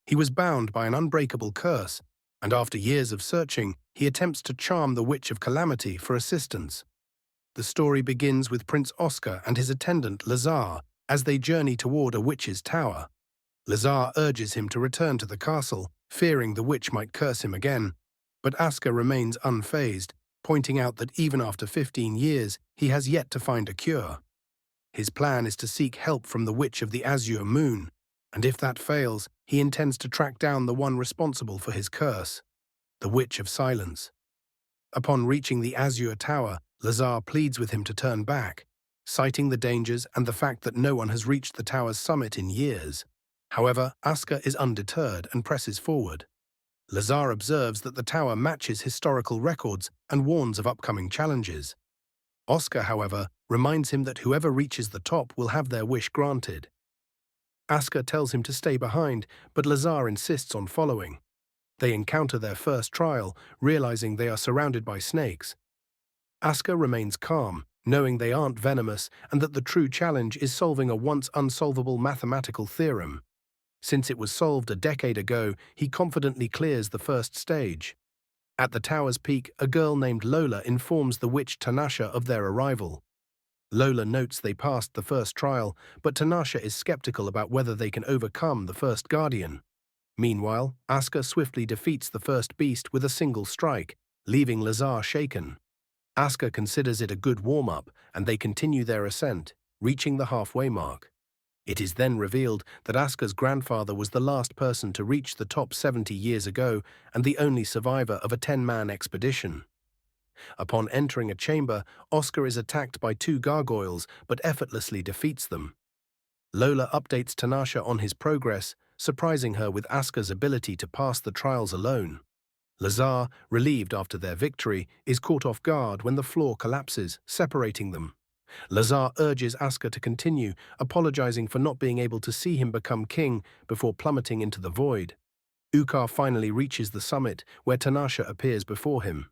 He was bound by an unbreakable curse, and after years of searching, he attempts to charm the Witch of Calamity for assistance. The story begins with Prince Oscar and his attendant Lazar as they journey toward a witch's tower. Lazar urges him to return to the castle, fearing the witch might curse him again, but Oscar remains unfazed, pointing out that even after 15 years, he has yet to find a cure. His plan is to seek help from the Witch of the Azure Moon, and if that fails, he intends to track down the one responsible for his curse, the Witch of Silence. Upon reaching the Azure Tower, Lazar pleads with him to turn back, citing the dangers and the fact that no one has reached the tower's summit in years. However, Oscar is undeterred and presses forward. Lazar observes that the tower matches historical records and warns of upcoming challenges. Oscar, however, reminds him that whoever reaches the top will have their wish granted. Oscar tells him to stay behind, but Lazar insists on following. They encounter their first trial, realizing they are surrounded by snakes. Oscar remains calm, knowing they aren't venomous and that the true challenge is solving a once unsolvable mathematical theorem. Since it was solved a decade ago, he confidently clears the first stage. At the tower's peak, a girl named Lola informs the witch Tanasha of their arrival. Lola notes they passed the first trial, but Tanasha is skeptical about whether they can overcome the first guardian. Meanwhile, Oscar swiftly defeats the first beast with a single strike, leaving Lazar shaken. Oscar considers it a good warm-up, and they continue their ascent, reaching the halfway mark. It is then revealed that Oscar's grandfather was the last person to reach the top 70 years ago and the only survivor of a 10-man expedition. Upon entering a chamber, Oscar is attacked by two gargoyles but effortlessly defeats them. Lola updates Tanasha on his progress, surprising her with Oscar's ability to pass the trials alone. Lazar, relieved after their victory, is caught off guard when the floor collapses, separating them. Lazar urges Oscar to continue, apologizing for not being able to see him become king before plummeting into the void. Ukar finally reaches the summit, where Tanasha appears before him.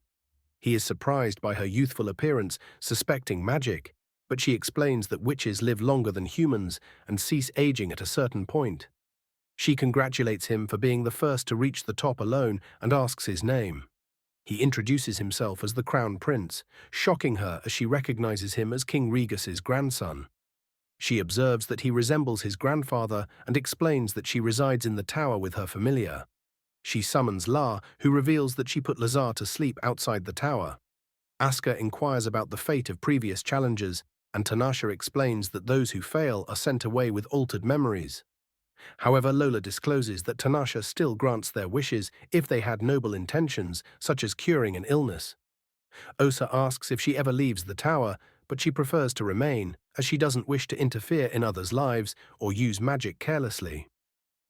He is surprised by her youthful appearance, suspecting magic, but she explains that witches live longer than humans and cease aging at a certain point. She congratulates him for being the first to reach the top alone and asks his name. He introduces himself as the Crown Prince, shocking her as she recognizes him as King Regus's grandson. She observes that he resembles his grandfather and explains that she resides in the tower with her familiar. She summons La, who reveals that she put Lazar to sleep outside the tower. Oscar inquires about the fate of previous challengers, and Tanasha explains that those who fail are sent away with altered memories. However, Lola discloses that Tanasha still grants their wishes if they had noble intentions, such as curing an illness. Osa asks if she ever leaves the tower, but she prefers to remain, as she doesn't wish to interfere in others' lives or use magic carelessly.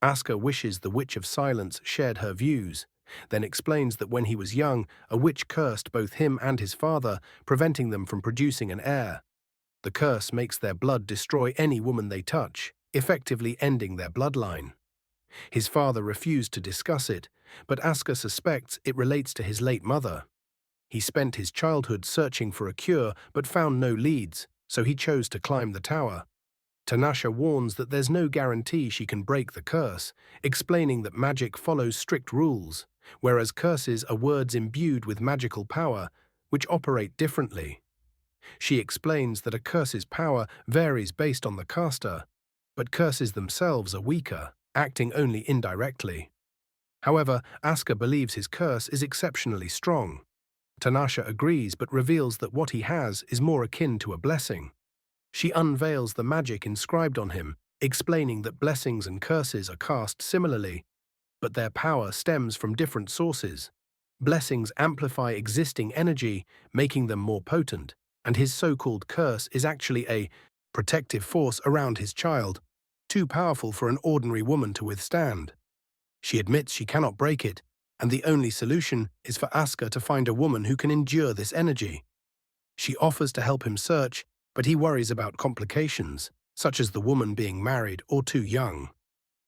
Oscar wishes the Witch of Silence shared her views, then explains that when he was young, a witch cursed both him and his father, preventing them from producing an heir. The curse makes their blood destroy any woman they touch, effectively ending their bloodline. His father refused to discuss it, but Oscar suspects it relates to his late mother. He spent his childhood searching for a cure but found no leads, so he chose to climb the tower. Tanasha warns that there's no guarantee she can break the curse, explaining that magic follows strict rules, whereas curses are words imbued with magical power, which operate differently. She explains that a curse's power varies based on the caster, but curses themselves are weaker, acting only indirectly. However, Oscar believes his curse is exceptionally strong. Tanasha agrees but reveals that what he has is more akin to a blessing. She unveils the magic inscribed on him, explaining that blessings and curses are cast similarly, but their power stems from different sources. Blessings amplify existing energy, making them more potent, and his so-called curse is actually a protective force around his child, too powerful for an ordinary woman to withstand. She admits she cannot break it, and the only solution is for Oscar to find a woman who can endure this energy. She offers to help him search, but he worries about complications, such as the woman being married or too young.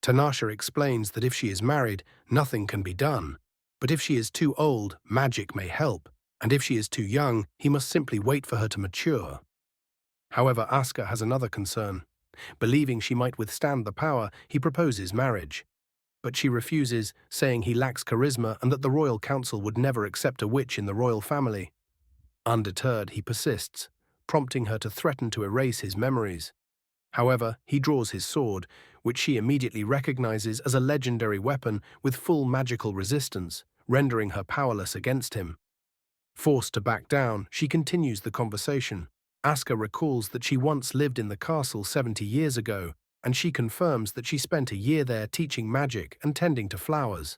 Tanasha explains that if she is married, nothing can be done, but if she is too old, magic may help, and if she is too young, he must simply wait for her to mature. However, Oscar has another concern. Believing she might withstand the power, he proposes marriage. but she refuses, saying he lacks charisma and that the royal council would never accept a witch in the royal family. Undeterred, he persists, prompting her to threaten to erase his memories. However, he draws his sword, which she immediately recognizes as a legendary weapon with full magical resistance, rendering her powerless against him. Forced to back down, she continues the conversation. Aska recalls that she once lived in the castle 70 years ago, and she confirms that she spent a year there teaching magic and tending to flowers.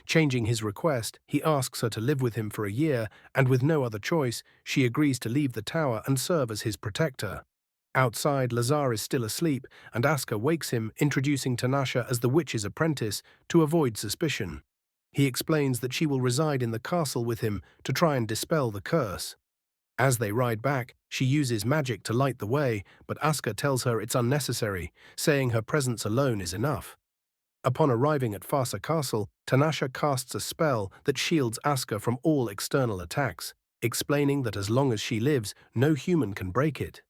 Changing his request, he asks her to live with him for a year, and with no other choice, she agrees to leave the tower and serve as his protector. Outside, Lazar is still asleep, and Aska wakes him, introducing Tanasha as the witch's apprentice to avoid suspicion. He explains that she will reside in the castle with him to try and dispel the curse. As they ride back, she uses magic to light the way, but Aska tells her it's unnecessary, saying her presence alone is enough. Upon arriving at Farsa Castle, Tanasha casts a spell that shields Aska from all external attacks, explaining that as long as she lives, no human can break it.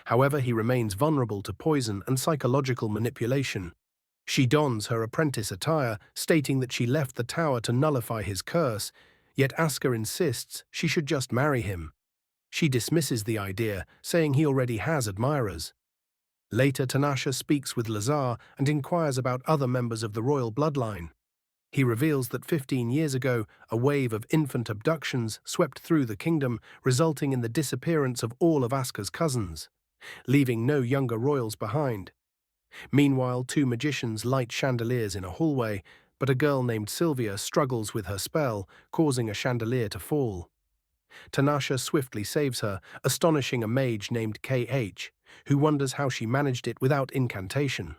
However, he remains vulnerable to poison and psychological manipulation. She dons her apprentice attire, stating that she left the tower to nullify his curse, yet Aska insists she should just marry him. She dismisses the idea, saying he already has admirers. Later, Tanasha speaks with Lazar and inquires about other members of the royal bloodline. He reveals that 15 years ago, a wave of infant abductions swept through the kingdom, resulting in the disappearance of all of Aska's cousins, leaving no younger royals behind. Meanwhile, two magicians light chandeliers in a hallway, but a girl named Sylvia struggles with her spell, causing a chandelier to fall. Tanasha swiftly saves her, astonishing a mage named KH, who wonders how she managed it without incantation.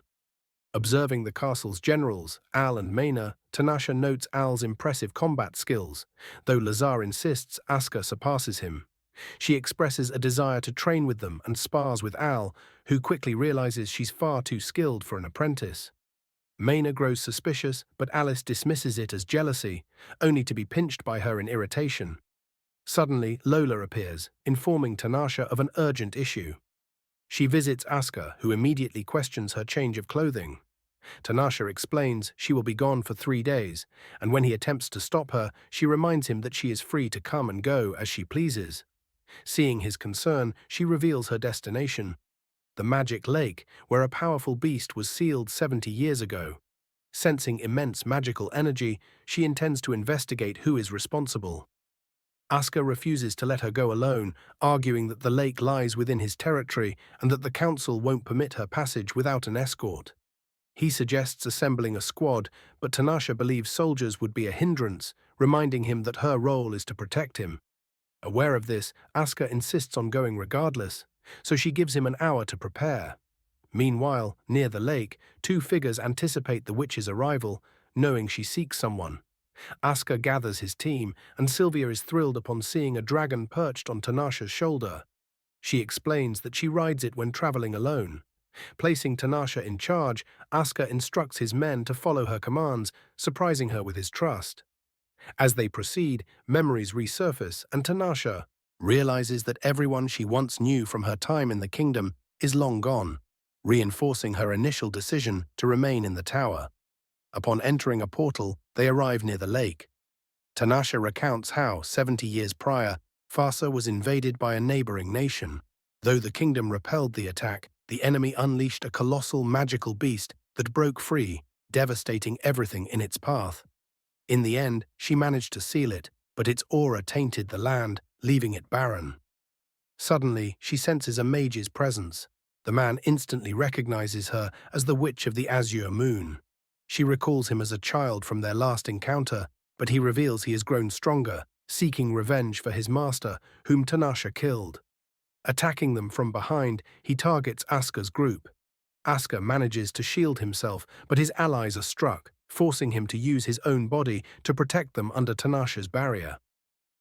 Observing the castle's generals, Al and Maina, Tanasha notes Al's impressive combat skills, though Lazar insists Aska surpasses him. She expresses a desire to train with them and spars with Al, who quickly realizes she's far too skilled for an apprentice. Maina grows suspicious, but Alice dismisses it as jealousy, only to be pinched by her in irritation. Suddenly, Lola appears, informing Tanasha of an urgent issue. She visits Aska, who immediately questions her change of clothing. Tanasha explains she will be gone for 3 days, and when he attempts to stop her, she reminds him that she is free to come and go as she pleases. Seeing his concern, she reveals her destination: the Magic Lake, where a powerful beast was sealed 70 years ago. Sensing immense magical energy, she intends to investigate who is responsible. Aska refuses to let her go alone, arguing that the lake lies within his territory and that the council won't permit her passage without an escort. He suggests assembling a squad, but Tanasha believes soldiers would be a hindrance, reminding him that her role is to protect him. Aware of this, Aska insists on going regardless, so she gives him an hour to prepare. Meanwhile, near the lake, two figures anticipate the witch's arrival, knowing she seeks someone. Aska gathers his team, and Sylvia is thrilled upon seeing a dragon perched on Tanasha's shoulder. She explains that she rides it when traveling alone. Placing Tanasha in charge, Aska instructs his men to follow her commands, surprising her with his trust. As they proceed, memories resurface, and Tanasha realizes that everyone she once knew from her time in the kingdom is long gone, reinforcing her initial decision to remain in the tower. Upon entering a portal, they arrive near the lake. Tanasha recounts how, 70 years prior, Farsa was invaded by a neighboring nation. Though the kingdom repelled the attack, the enemy unleashed a colossal magical beast that broke free, devastating everything in its path. In the end, she managed to seal it, but its aura tainted the land, leaving it barren. Suddenly, she senses a mage's presence. The man instantly recognizes her as the Witch of the Azure Moon. She recalls him as a child from their last encounter, but he reveals he has grown stronger, seeking revenge for his master, whom Tanasha killed. Attacking them from behind, he targets Aska's group. Aska manages to shield himself, but his allies are struck, forcing him to use his own body to protect them under Tanasha's barrier.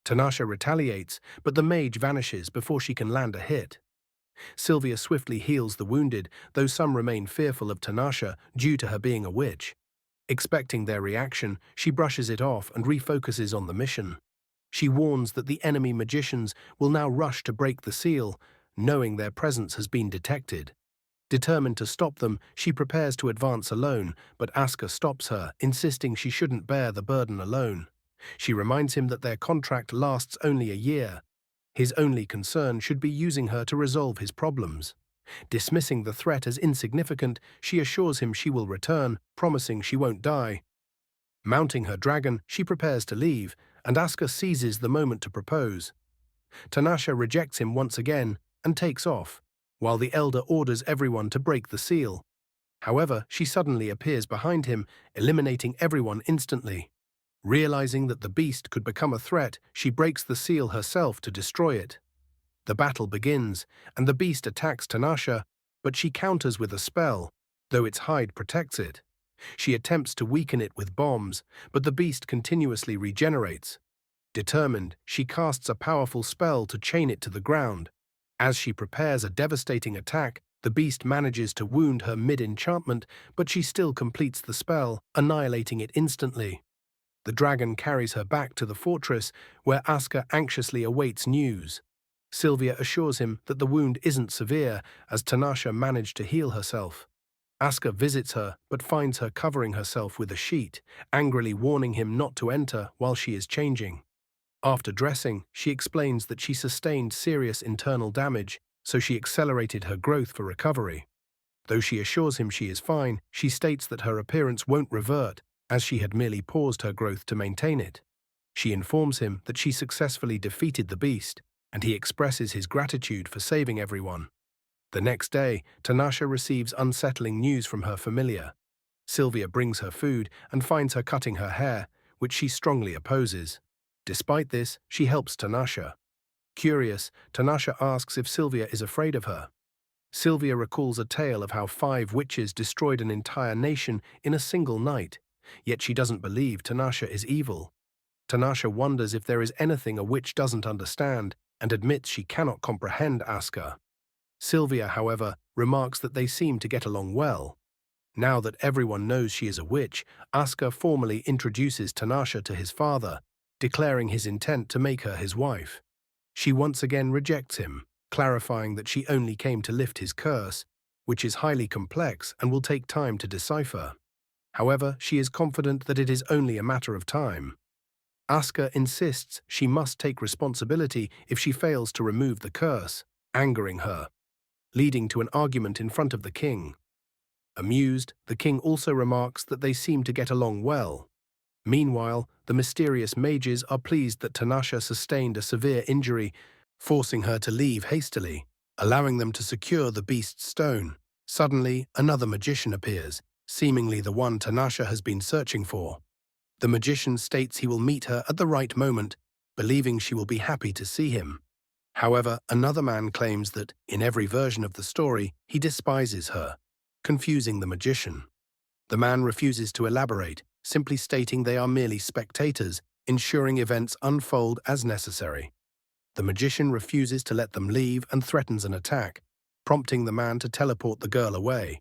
Tanasha retaliates, but the mage vanishes before she can land a hit. Sylvia swiftly heals the wounded, though some remain fearful of Tanasha due to her being a witch. Expecting their reaction, she brushes it off and refocuses on the mission. She warns that the enemy magicians will now rush to break the seal, knowing their presence has been detected. Determined to stop them, she prepares to advance alone, but Aska stops her, insisting she shouldn't bear the burden alone. She reminds him that their contract lasts only a year. His only concern should be using her to resolve his problems. Dismissing the threat as insignificant, she assures him she will return, promising she won't die. Mounting her dragon, she prepares to leave, and Aska seizes the moment to propose. Tanasha rejects him once again and takes off, while the elder orders everyone to break the seal. However, she suddenly appears behind him, eliminating everyone instantly. Realizing that the beast could become a threat, she breaks the seal herself to destroy it. The battle begins, and the beast attacks Tanasha, but she counters with a spell, though its hide protects it. She attempts to weaken it with bombs, but the beast continuously regenerates. Determined, she casts a powerful spell to chain it to the ground. As she prepares a devastating attack, the beast manages to wound her mid-enchantment, but she still completes the spell, annihilating it instantly. The dragon carries her back to the fortress, where Aska anxiously awaits news. Sylvia assures him that the wound isn't severe, as Tanasha managed to heal herself. Aska visits her, but finds her covering herself with a sheet, angrily warning him not to enter while she is changing. After dressing, she explains that she sustained serious internal damage, so she accelerated her growth for recovery. Though she assures him she is fine, she states that her appearance won't revert, as she had merely paused her growth to maintain it. She informs him that she successfully defeated the beast, and he expresses his gratitude for saving everyone. The next day, Tanasha receives unsettling news from her familiar. Sylvia brings her food and finds her cutting her hair, which she strongly opposes. Despite this, she helps Tanasha. Curious, Tanasha asks if Sylvia is afraid of her. Sylvia recalls a tale of how 5 witches destroyed an entire nation in a single night, yet she doesn't believe Tanasha is evil. Tanasha wonders if there is anything a witch doesn't understand, and admits she cannot comprehend Aska. Sylvia, however, remarks that they seem to get along well. Now that everyone knows she is a witch, Aska formally introduces Tanasha to his father, declaring his intent to make her his wife. She once again rejects him, clarifying that she only came to lift his curse, which is highly complex and will take time to decipher. However, she is confident that it is only a matter of time. Aska insists she must take responsibility if she fails to remove the curse, angering her, leading to an argument in front of the king. Amused, the king also remarks that they seem to get along well. Meanwhile, the mysterious mages are pleased that Tanasha sustained a severe injury, forcing her to leave hastily, allowing them to secure the beast's stone. Suddenly, another magician appears, seemingly the one Tanasha has been searching for. The magician states he will meet her at the right moment, believing she will be happy to see him. However, another man claims that, in every version of the story, he despises her, confusing the magician. The man refuses to elaborate, simply stating they are merely spectators, ensuring events unfold as necessary. The magician refuses to let them leave and threatens an attack, prompting the man to teleport the girl away.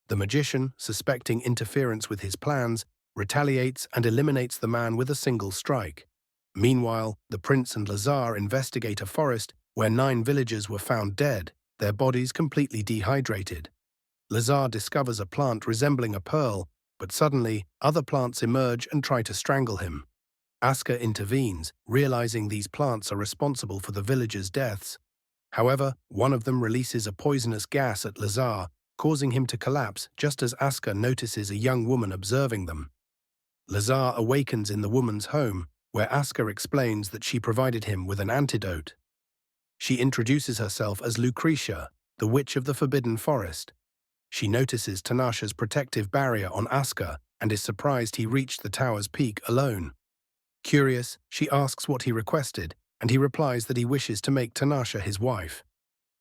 The magician, suspecting interference with his plans, retaliates and eliminates the man with a single strike. Meanwhile, the prince and Lazar investigate a forest where 9 villagers were found dead, their bodies completely dehydrated. Lazar discovers a plant resembling a pearl, but suddenly other plants emerge and try to strangle him. Aska intervenes, realizing these plants are responsible for the villagers' deaths. However, one of them releases a poisonous gas at Lazar, causing him to collapse just as Aska notices a young woman observing them. Lazar awakens in the woman's home, where Aska explains that she provided him with an antidote. She introduces herself as Lucretia, the witch of the Forbidden Forest. She notices Tanasha's protective barrier on Aska and is surprised he reached the tower's peak alone. Curious, she asks what he requested, and he replies that he wishes to make Tanasha his wife.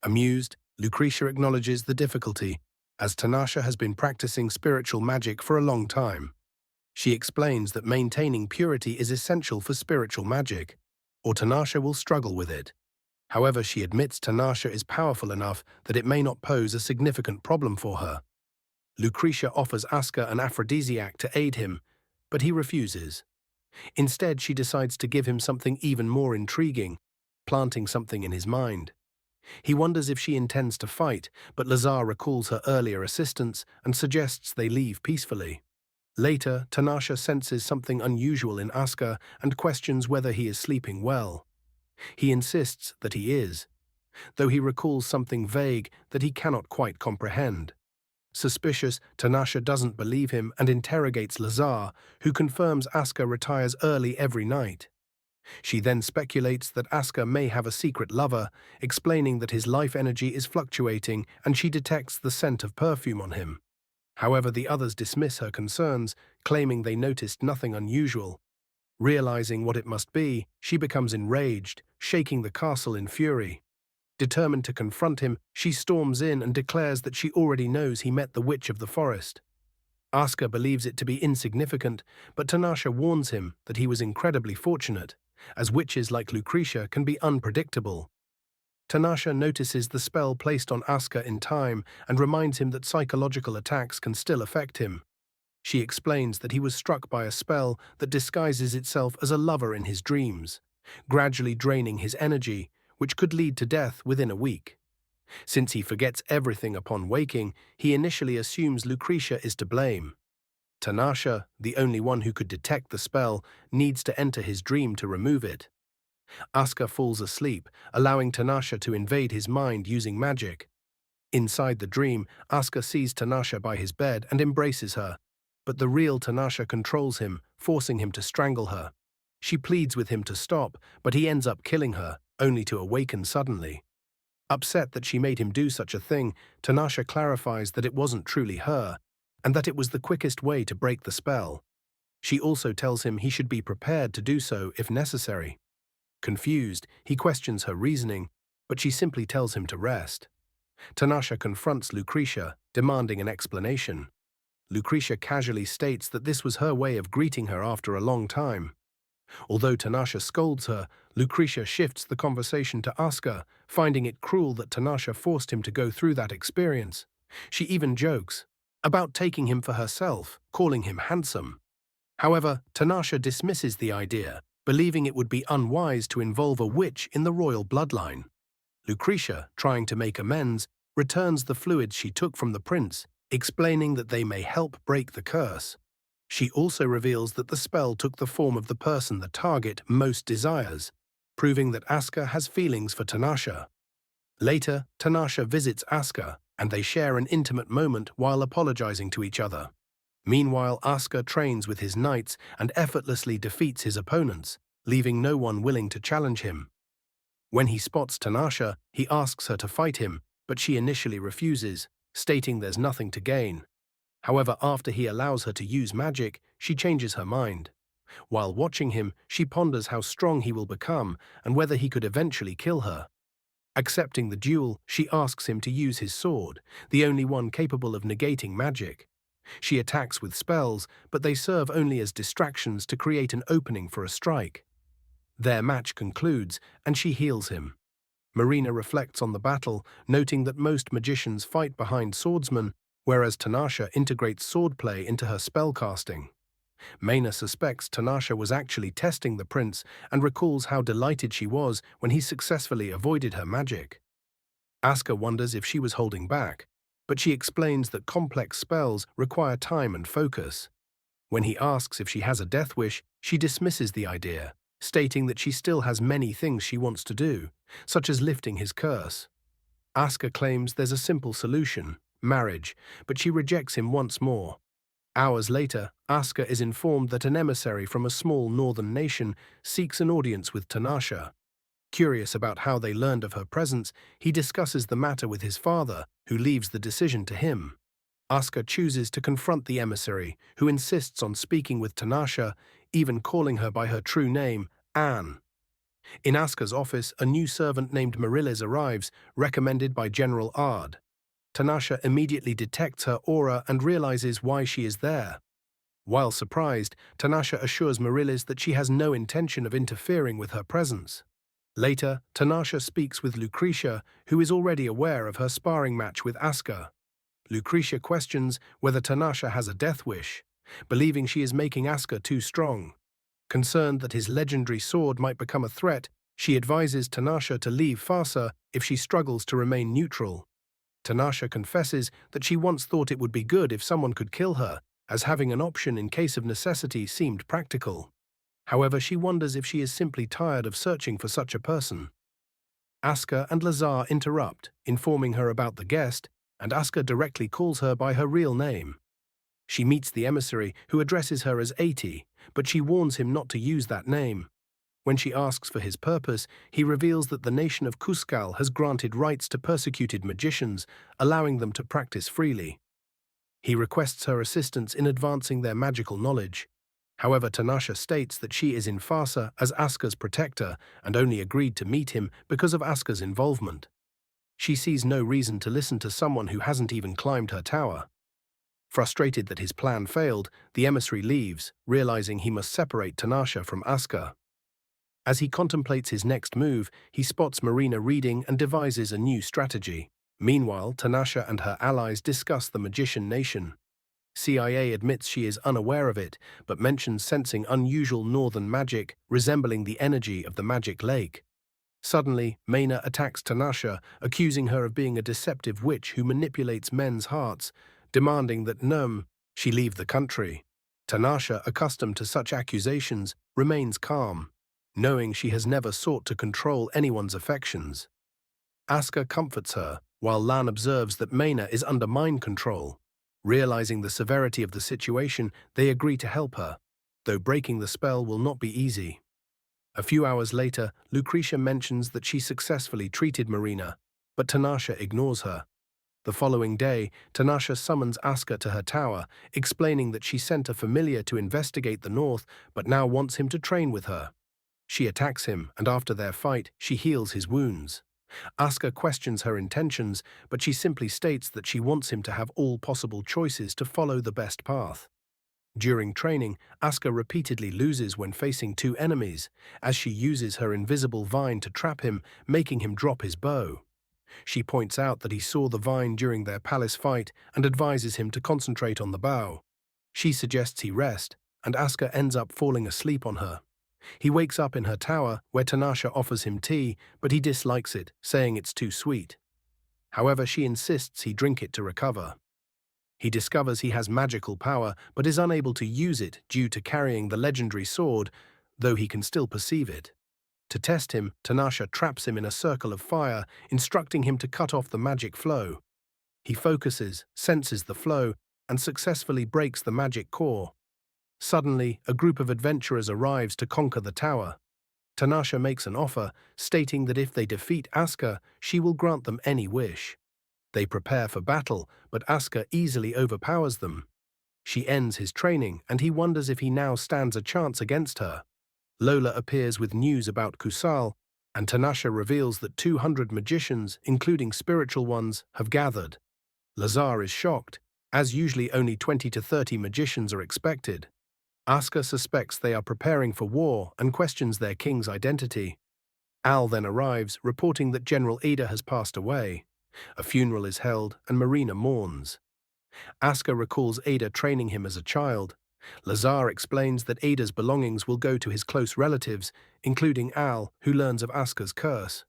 Amused, Lucretia acknowledges the difficulty, as Tanasha has been practicing spiritual magic for a long time. She explains that maintaining purity is essential for spiritual magic, or Tanasha will struggle with it. However, she admits Tanasha is powerful enough that it may not pose a significant problem for her. Lucretia offers Aska an aphrodisiac to aid him, but he refuses. Instead, she decides to give him something even more intriguing, planting something in his mind. He wonders if she intends to fight, but Lazar recalls her earlier assistance and suggests they leave peacefully. Later, Tanasha senses something unusual in Aska and questions whether he is sleeping well. He insists that he is, though he recalls something vague that he cannot quite comprehend. Suspicious, Tanasha doesn't believe him and interrogates Lazar, who confirms Aska retires early every night. She then speculates that Aska may have a secret lover, explaining that his life energy is fluctuating and she detects the scent of perfume on him. However, the others dismiss her concerns, claiming they noticed nothing unusual. Realizing what it must be, she becomes enraged, shaking the castle in fury. Determined to confront him, she storms in and declares that she already knows he met the witch of the forest. Aska believes it to be insignificant, but Tanasha warns him that he was incredibly fortunate, as witches like Lucretia can be unpredictable. Tanasha notices the spell placed on Aska in time and reminds him that psychological attacks can still affect him. She explains that he was struck by a spell that disguises itself as a lover in his dreams, gradually draining his energy, which could lead to death within a week. Since he forgets everything upon waking, he initially assumes Lucretia is to blame. Tanasha, the only one who could detect the spell, needs to enter his dream to remove it. Aska falls asleep, allowing Tanasha to invade his mind using magic. Inside the dream, Aska sees Tanasha by his bed and embraces her, but the real Tanasha controls him, forcing him to strangle her. She pleads with him to stop, but he ends up killing her, only to awaken suddenly. Upset that she made him do such a thing, Tanasha clarifies that it wasn't truly her, and that it was the quickest way to break the spell. She also tells him he should be prepared to do so if necessary. Confused, he questions her reasoning, but she simply tells him to rest. Tanasha confronts Lucretia, demanding an explanation. Lucretia casually states that this was her way of greeting her after a long time. Although Tanasha scolds her, Lucretia shifts the conversation to Aska, finding it cruel that Tanasha forced him to go through that experience. She even jokes about taking him for herself, calling him handsome. However, Tanasha dismisses the idea, believing it would be unwise to involve a witch in the royal bloodline. Lucretia, trying to make amends, returns the fluids she took from the prince, explaining that they may help break the curse. She also reveals that the spell took the form of the person the target most desires, proving that Aska has feelings for Tanasha. Later, Tanasha visits Aska, and they share an intimate moment while apologizing to each other. Meanwhile, Aska trains with his knights and effortlessly defeats his opponents, leaving no one willing to challenge him. When he spots Tanasha, he asks her to fight him, but she initially refuses, stating there's nothing to gain. However, after he allows her to use magic, she changes her mind. While watching him, she ponders how strong he will become and whether he could eventually kill her. Accepting the duel, she asks him to use his sword, the only one capable of negating magic. She attacks with spells, but they serve only as distractions to create an opening for a strike. Their match concludes, and she heals him. Marina reflects on the battle, noting that most magicians fight behind swordsmen, whereas Tanasha integrates swordplay into her spellcasting. Maina suspects Tanasha was actually testing the prince and recalls how delighted she was when he successfully avoided her magic. Aska wonders if she was holding back, but she explains that complex spells require time and focus. When he asks if she has a death wish, she dismisses the idea, stating that she still has many things she wants to do, such as lifting his curse. Aska claims there's a simple solution, marriage, but she rejects him once more. Hours later, Aska is informed that an emissary from a small northern nation seeks an audience with Tanasha. Curious about how they learned of her presence, he discusses the matter with his father, who leaves the decision to him. Aska chooses to confront the emissary, who insists on speaking with Tanasha, even calling her by her true name, Anne. In Aska's office, a new servant named Marilis arrives, recommended by General Ard. Tanasha immediately detects her aura and realizes why she is there. While surprised, Tanasha assures Marilis that she has no intention of interfering with her presence. Later, Tanasha speaks with Lucretia, who is already aware of her sparring match with Aska. Lucretia questions whether Tanasha has a death wish, believing she is making Aska too strong. Concerned that his legendary sword might become a threat, she advises Tanasha to leave Fasa if she struggles to remain neutral. Tanasha confesses that she once thought it would be good if someone could kill her, as having an option in case of necessity seemed practical. However, she wonders if she is simply tired of searching for such a person. Aska and Lazar interrupt, informing her about the guest, and Aska directly calls her by her real name. She meets the emissary, who addresses her as Ati, but she warns him not to use that name. When she asks for his purpose, he reveals that the nation of Kuskal has granted rights to persecuted magicians, allowing them to practice freely. He requests her assistance in advancing their magical knowledge. However, Tanasha states that she is in Farsa as Aska's protector and only agreed to meet him because of Aska's involvement. She sees no reason to listen to someone who hasn't even climbed her tower. Frustrated that his plan failed, the emissary leaves, realizing he must separate Tanasha from Aska. As he contemplates his next move, he spots Marina reading and devises a new strategy. Meanwhile, Tanasha and her allies discuss the magician nation. CIA admits she is unaware of it, but mentions sensing unusual northern magic resembling the energy of the magic lake. Suddenly, Maina attacks Tanasha, accusing her of being a deceptive witch who manipulates men's hearts, demanding that she leave the country. Tanasha, accustomed to such accusations, remains calm, knowing she has never sought to control anyone's affections. Aska comforts her, while Lan observes that Maina is under mind control. Realizing the severity of the situation, they agree to help her, though breaking the spell will not be easy. A few hours later, Lucretia mentions that she successfully treated Marina, but Tanasha ignores her. The following day, Tanasha summons Aska to her tower, explaining that she sent a familiar to investigate the north, but now wants him to train with her. She attacks him, and after their fight, she heals his wounds. Aska questions her intentions, but she simply states that she wants him to have all possible choices to follow the best path. During training, Aska repeatedly loses when facing two enemies, as she uses her invisible vine to trap him, making him drop his bow. She points out that he saw the vine during their palace fight and advises him to concentrate on the bow. She suggests he rest, and Aska ends up falling asleep on her. He wakes up in her tower, where Tanasha offers him tea, but he dislikes it, saying it's too sweet. However, she insists he drink it to recover. He discovers he has magical power, but is unable to use it due to carrying the legendary sword, though he can still perceive it. To test him, Tanasha traps him in a circle of fire, instructing him to cut off the magic flow. He focuses, senses the flow, and successfully breaks the magic core. Suddenly, a group of adventurers arrives to conquer the tower. Tanasha makes an offer, stating that if they defeat Aska, she will grant them any wish. They prepare for battle, but Aska easily overpowers them. She ends his training, and he wonders if he now stands a chance against her. Lola appears with news about Kusal, and Tanasha reveals that 200 magicians, including spiritual ones, have gathered. Lazar is shocked, as usually only 20 to 30 magicians are expected. Aska suspects they are preparing for war and questions their king's identity. Al then arrives, reporting that General Ada has passed away. A funeral is held, and Marina mourns. Aska recalls Ada training him as a child. Lazar explains that Ada's belongings will go to his close relatives, including Al, who learns of Aska's curse.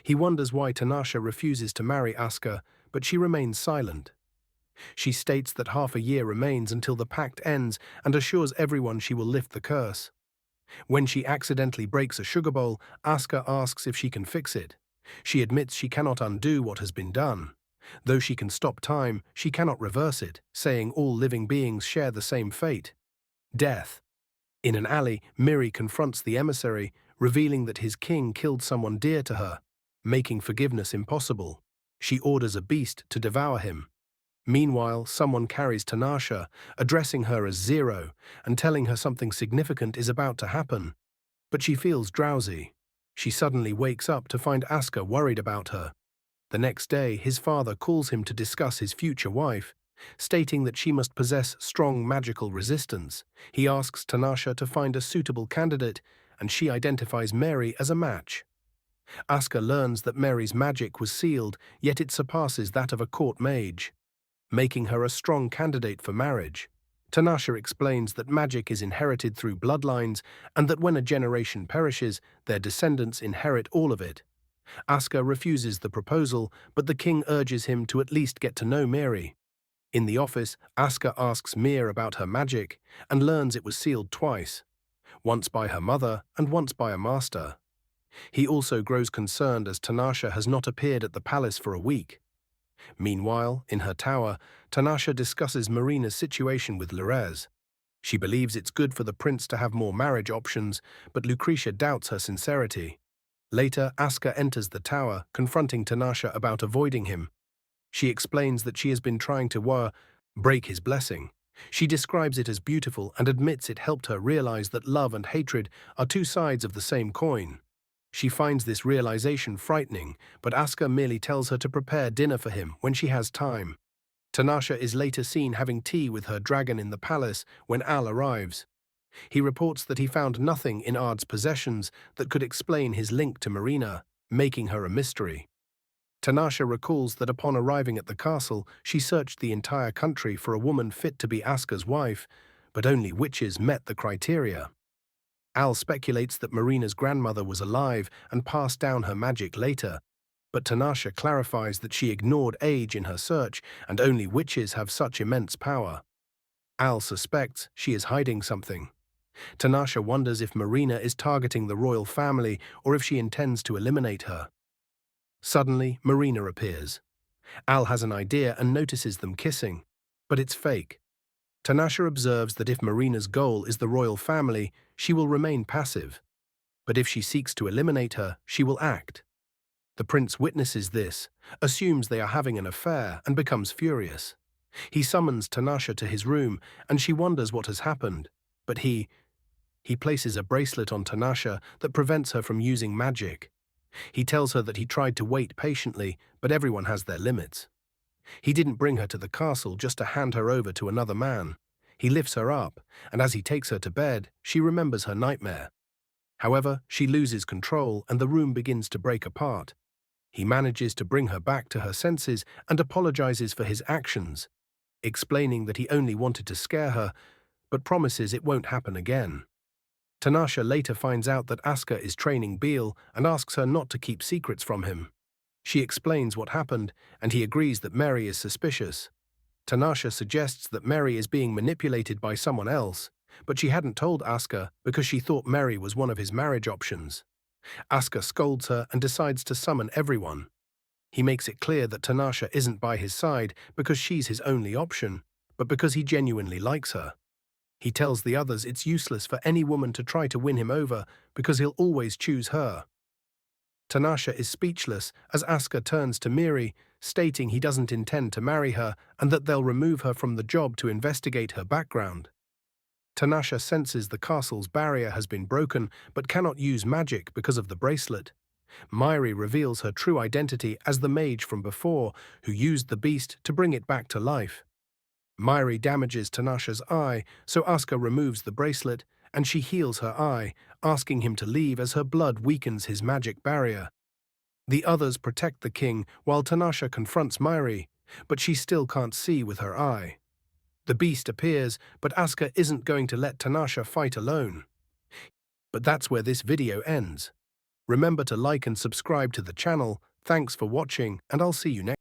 He wonders why Tanasha refuses to marry Aska, but she remains silent. She states that half a year remains until the pact ends and assures everyone she will lift the curse. When she accidentally breaks a sugar bowl, Aska asks if she can fix it. She admits she cannot undo what has been done. Though she can stop time, she cannot reverse it, saying all living beings share the same fate: death. In an alley, Miri confronts the emissary, revealing that his king killed someone dear to her, making forgiveness impossible. She orders a beast to devour him. Meanwhile, someone carries Tanasha, addressing her as Zero and telling her something significant is about to happen. But she feels drowsy. She suddenly wakes up to find Aska worried about her. The next day, his father calls him to discuss his future wife, stating that she must possess strong magical resistance. He asks Tanasha to find a suitable candidate, and she identifies Mary as a match. Aska learns that Mary's magic was sealed, yet it surpasses that of a court mage, making her a strong candidate for marriage. Tanasha explains that magic is inherited through bloodlines and that when a generation perishes, their descendants inherit all of it. Asker refuses the proposal, but the king urges him to at least get to know Miri. In the office, Asker asks Mir about her magic and learns it was sealed twice, once by her mother and once by a master. He also grows concerned as Tanasha has not appeared at the palace for a week. Meanwhile, in her tower, Tanasha discusses Marina's situation with Lurez. She believes it's good for the prince to have more marriage options, but Lucretia doubts her sincerity. Later, Asker enters the tower, confronting Tanasha about avoiding him. She explains that she has been trying to break his blessing. She describes it as beautiful and admits it helped her realize that love and hatred are two sides of the same coin. She finds this realization frightening, but Asker merely tells her to prepare dinner for him when she has time. Tanasha is later seen having tea with her dragon in the palace when Al arrives. He reports that he found nothing in Ard's possessions that could explain his link to Marina, making her a mystery. Tanasha recalls that upon arriving at the castle, she searched the entire country for a woman fit to be Asker's wife, but only witches met the criteria. Al speculates that Marina's grandmother was alive and passed down her magic later, but Tanasha clarifies that she ignored age in her search and only witches have such immense power. Al suspects she is hiding something. Tanasha wonders if Marina is targeting the royal family or if she intends to eliminate her. Suddenly, Marina appears. Al has an idea and notices them kissing, but it's fake. Tanasha observes that if Marina's goal is the royal family, she will remain passive. But if she seeks to eliminate her, she will act. The prince witnesses this, assumes they are having an affair, and becomes furious. He summons Tanasha to his room, and she wonders what has happened, but he places a bracelet on Tanasha that prevents her from using magic. He tells her that he tried to wait patiently, but everyone has their limits. He didn't bring her to the castle just to hand her over to another man. He lifts her up, and as he takes her to bed, she remembers her nightmare. However, she loses control and the room begins to break apart. He manages to bring her back to her senses and apologizes for his actions, explaining that he only wanted to scare her, but promises it won't happen again. Tanasha later finds out that Asker is training Beal and asks her not to keep secrets from him. She explains what happened, and he agrees that Mary is suspicious. Tanasha suggests that Mary is being manipulated by someone else, but she hadn't told Asker because she thought Mary was one of his marriage options. Asker scolds her and decides to summon everyone. He makes it clear that Tanasha isn't by his side because she's his only option, but because he genuinely likes her. He tells the others it's useless for any woman to try to win him over because he'll always choose her. Tanasha is speechless as Asker turns to Miri, stating he doesn't intend to marry her and that they'll remove her from the job to investigate her background. Tanasha senses the castle's barrier has been broken but cannot use magic because of the bracelet. Miri reveals her true identity as the mage from before who used the beast to bring it back to life. Miri damages Tanasha's eye, so Asker removes the bracelet, and she heals her eye, asking him to leave as her blood weakens his magic barrier. The others protect the king while Tanasha confronts Miri, but she still can't see with her eye. The beast appears, but Asker isn't going to let Tanasha fight alone. But that's where this video ends. Remember to like and subscribe to the channel. Thanks for watching, and I'll see you next time.